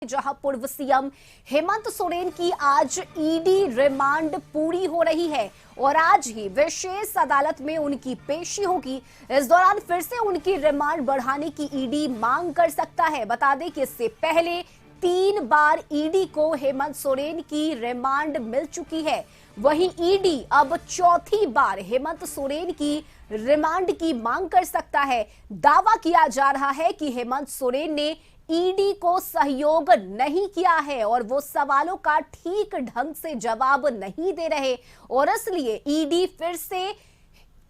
जहां पूर्व सीएम हेमंत सोरेन की आज ईडी रिमांड पूरी हो रही है और आज ही विशेष अदालत में उनकी पेशी होगी। इस दौरान फिर से उनकी रिमांड बढ़ाने की ईडी मांग कर सकता है। बता दें कि इससे पहले 3 बार ईडी को हेमंत सोरेन की रिमांड मिल चुकी है। वहीं ईडी अब चौथी बार हेमंत सोरेन की रिमांड की मांग कर सकता है। दावा किया जा रहा है कि हेमंत सोरेन ने ईडी को सहयोग नहीं किया है और वो सवालों का ठीक ढंग से जवाब नहीं दे रहे और इसलिए ईडी फिर से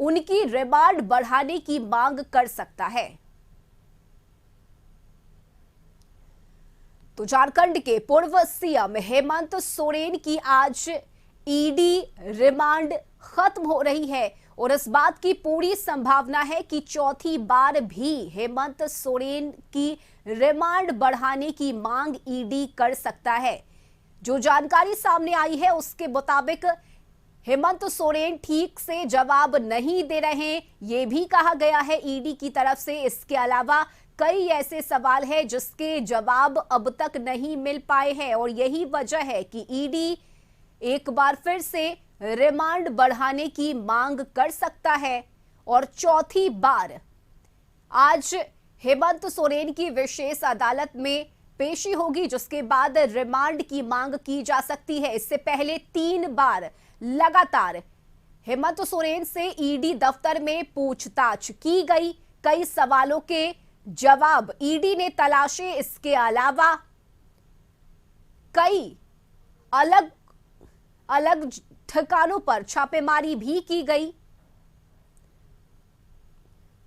उनकी रिमांड बढ़ाने की मांग कर सकता है। तो झारखंड के पूर्व सीएम हेमंत सोरेन की आज ईडी रिमांड खत्म हो रही है और इस बात की पूरी संभावना है कि चौथी बार भी हेमंत सोरेन की रिमांड बढ़ाने की मांग ईडी कर सकता है। जो जानकारी सामने आई है उसके मुताबिक हेमंत सोरेन ठीक से जवाब नहीं दे रहे, ये भी कहा गया है ईडी की तरफ से। इसके अलावा कई ऐसे सवाल हैं जिसके जवाब अब तक नहीं मिल पाए हैं और यही वजह है कि ईडी एक बार फिर से रिमांड बढ़ाने की मांग कर सकता है और चौथी बार आज हेमंत सोरेन की विशेष अदालत में पेशी होगी, जिसके बाद रिमांड की मांग की जा सकती है। इससे पहले 3 बार लगातार हेमंत सोरेन से ईडी दफ्तर में पूछताछ की गई। कई सवालों के जवाब ईडी ने तलाशे। इसके अलावा कई अलग अलग ठिकानों पर छापेमारी भी की गई।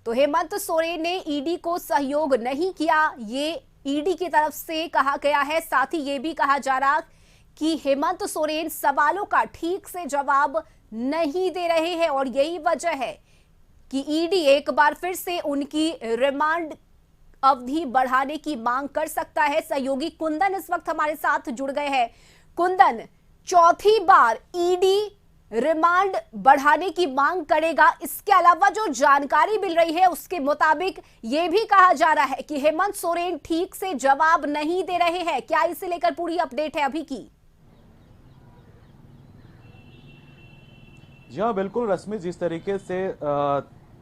तो हेमंत सोरेन ने ईडी को सहयोग नहीं किया, ये ईडी की तरफ से कहा गया है। साथ ही ये भी कहा जा रहा कि हेमंत सोरेन सवालों का ठीक से जवाब नहीं दे रहे हैं और यही वजह है कि ईडी एक बार फिर से उनकी रिमांड अवधि बढ़ाने की मांग कर सकता है। सहयोगी कुंदन इस वक्त हमारे साथ जुड़ गए हैं। कुंदन, चौथी बार ईडी रिमांड बढ़ाने की मांग करेगा। इसके अलावा जो जानकारी मिल रही है उसके मुताबिक यह भी कहा जा रहा है कि हेमंत सोरेन ठीक से जवाब नहीं दे रहे हैं। क्या इसे लेकर पूरी अपडेट है अभी की? जी हाँ, बिल्कुल रश्मि, जिस तरीके से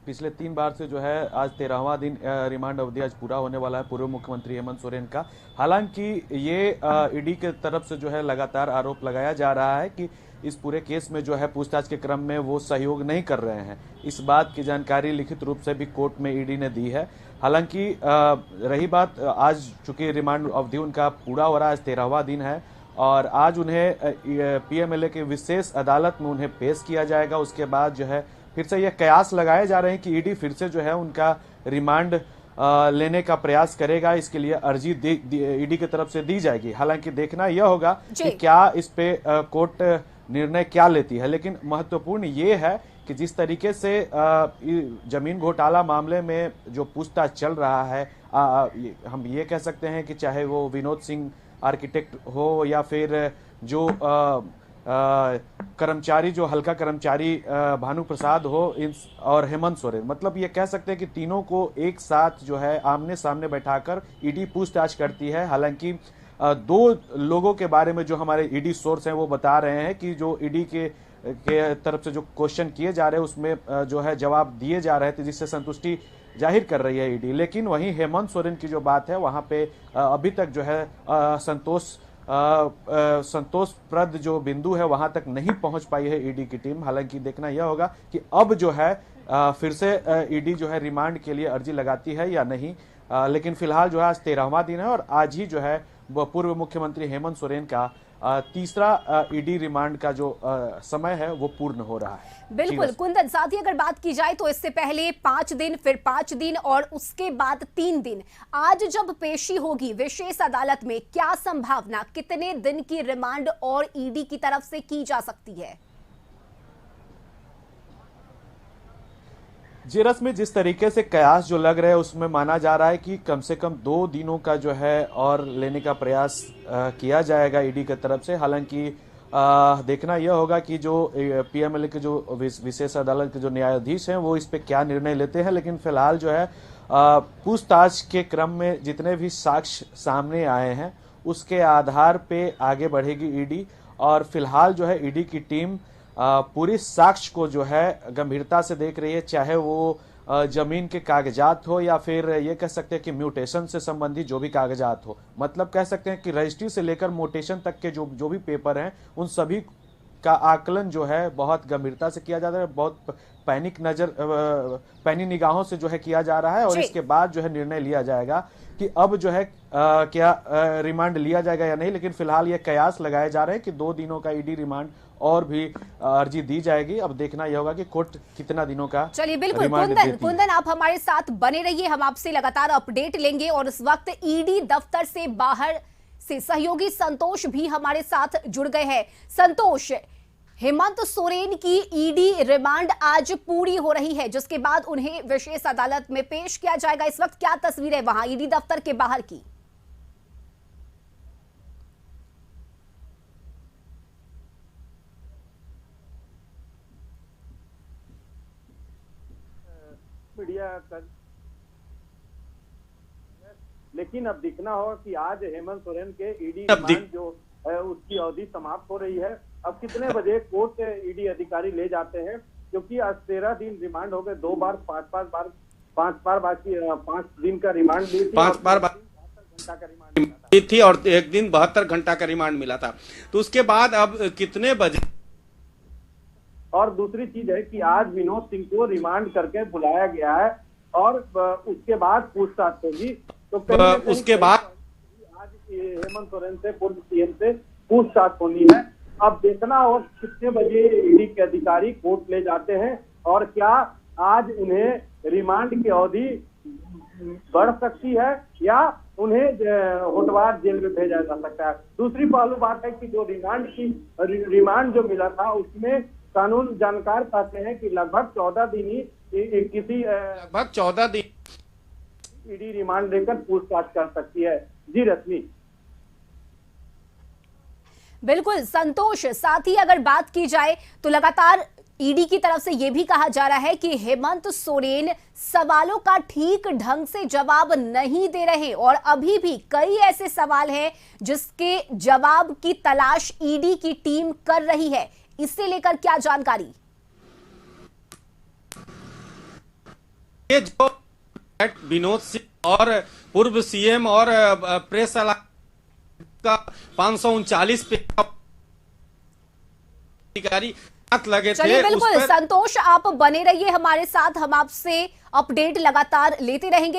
पिछले 3 बार से जो है आज 13वां दिन रिमांड अवधि आज पूरा होने वाला है पूर्व मुख्यमंत्री हेमंत सोरेन का। हालांकि ये ईडी के तरफ से जो है लगातार आरोप लगाया जा रहा है कि इस पूरे केस में जो है पूछताछ के क्रम में वो सहयोग नहीं कर रहे हैं। इस बात की जानकारी लिखित रूप से भी कोर्ट में ईडी ने दी है। हालांकि रही बात, आज चूंकि रिमांड अवधि उनका पूरा हो रहा है, आज 13वां दिन है और आज उन्हें पीएमएलए के विशेष अदालत में उन्हें पेश किया जाएगा। उसके बाद जो है फिर से ये कयास लगाए जा रहे हैं कि ईडी फिर से जो है उनका रिमांड लेने का प्रयास करेगा। इसके लिए अर्जी ईडी की तरफ से दी जाएगी। हालांकि देखना यह होगा कि क्या इस पे कोर्ट निर्णय क्या लेती है। लेकिन महत्वपूर्ण ये है कि जिस तरीके से जमीन घोटाला मामले में जो पूछताछ चल रहा है, हम ये कह सकते हैं कि चाहे वो विनोद सिंह आर्किटेक्ट हो या फिर जो कर्मचारी, जो हल्का कर्मचारी भानु प्रसाद हो और हेमंत सोरेन, मतलब ये कह सकते हैं कि तीनों को एक साथ जो है आमने सामने बैठाकर ईडी पूछताछ करती है। हालांकि 2 लोगों के बारे में जो हमारे ईडी सोर्स हैं वो बता रहे हैं कि जो ईडी के तरफ से जो क्वेश्चन किए जा रहे हैं उसमें जो है जवाब दिए जा रहे थे, जिससे संतुष्टि जाहिर कर रही है ईडी। लेकिन वहीं हेमंत सोरेन की जो बात है वहां पे अभी तक जो है संतोषप्रद जो बिंदु है वहां तक नहीं पहुंच पाई है ईडी की टीम। हालांकि देखना यह होगा कि अब जो है फिर से ईडी जो है रिमांड के लिए अर्जी लगाती है या नहीं। लेकिन फिलहाल जो है आज 13वां दिन है और आज ही जो है पूर्व मुख्यमंत्री हेमंत सोरेन का तीसरा ईडी रिमांड का जो समय है वो पूर्ण हो रहा है। बिल्कुल कुंदन, साथ ही अगर बात की जाए तो इससे पहले 5 दिन, फिर 5 दिन और उसके बाद 3 दिन, आज जब पेशी होगी विशेष अदालत में, क्या संभावना, कितने दिन की रिमांड और ईडी की तरफ से की जा सकती है? जी रस्म, जिस तरीके से कयास जो लग रहे हैं उसमें माना जा रहा है कि कम से कम 2 दिनों का जो है और लेने का प्रयास किया जाएगा ईडी की तरफ से। हालांकि देखना यह होगा कि जो पीएमएलए के जो विशेष अदालत के जो न्यायाधीश हैं वो इस पे क्या निर्णय लेते हैं। लेकिन फिलहाल जो है पूछताछ के क्रम में जितने भी साक्ष्य सामने आए हैं उसके आधार पे आगे बढ़ेगी ईडी। और फिलहाल जो है ईडी की टीम पूरी साक्ष्य को जो है गंभीरता से देख रही है, चाहे वो जमीन के कागजात हो या फिर ये कह सकते हैं कि म्यूटेशन से संबंधित जो भी कागजात हो। मतलब कह सकते हैं कि रजिस्ट्री से लेकर म्यूटेशन तक के जो भी पेपर हैं, उन सभी का आकलन जो है बहुत गंभीरता से किया जा रहा है, बहुत पैनी निगाहों से जो है किया जा रहा है। और इसके बाद जो है निर्णय लिया जाएगा कि अब जो है क्या रिमांड लिया जाएगा या नहीं। लेकिन फिलहाल ये कयास लगाए जा रहे हैं कि 2 दिनों का ईडी रिमांड और भी अर्जी दी जाएगी। अब देखना यह होगा कि कोर्ट कितना दिनों का चलिए बिल्कुल रिमांड देती है। कुंदन आप हमारे साथ बने रहिए, हम आपसे लगातार अपडेट लेंगे। और इस वक्त ईडी दफ्तर से बाहर से सहयोगी संतोष भी हमारे साथ जुड़ गए हैं। संतोष, हेमंत सोरेन की ईडी रिमांड आज पूरी हो रही है, जिसके बाद उन्हें विशेष अदालत में पेश किया जाएगा। इस वक्त क्या तस्वीर है वहां ईडी दफ्तर के बाहर की? मीडिया कर, लेकिन अब दिखना होगा कि आज हेमंत सोरेन के ईडी रिमांड जो है उसकी अवधि समाप्त हो रही है। अब कितने बजे कोर्ट ईडी अधिकारी ले जाते हैं, क्योंकि आज 13 दिन रिमांड हो गए, 2 बार 5 बार बाकी 5 दिन का रिमांड ली थी, 5 बार 72 घंटा का रिमांड मिला था थी और एक दिन 72 घंटा का रिमांड मिला था। तो उसके बाद अब कितने बजे? और दूसरी चीज है कि आज विनोद सिंह को रिमांड करके बुलाया गया है और उसके बाद पूछताछ होगी। तो उसके बाद आज हेमंत सोरेन से, पूर्व सीएम से पूछताछ होनी है। अब देखना और कितने बजे ईडी के अधिकारी कोर्ट ले जाते हैं और क्या आज उन्हें रिमांड की अवधि बढ़ सकती है या उन्हें होटवार जेल में भेजा जा सकता है। दूसरी पहलू बात है कि जो रिमांड जो मिला था उसमें कानून जानकार कहते हैं कि लगभग 14 दिन ही लगभग 14 दिन ईडी रिमांड लेकर पूछताछ कर सकती है। जी रश्मि। बिल्कुल संतोष, साथ ही अगर बात की जाए तो लगातार ईडी की तरफ से यह भी कहा जा रहा है कि हेमंत सोरेन सवालों का ठीक ढंग से जवाब नहीं दे रहे और अभी भी कई ऐसे सवाल हैं जिसके जवाब की तलाश ईडी की टीम कर रही है। इससे लेकर क्या जानकारी? ये जो विनोद सिंह और पूर्व सीएम और प्रेस का 539 पे अधिकारी हाथ लगे थे। बिल्कुल संतोष, आप बने रहिए हमारे साथ, हम आपसे अपडेट लगातार लेते रहेंगे।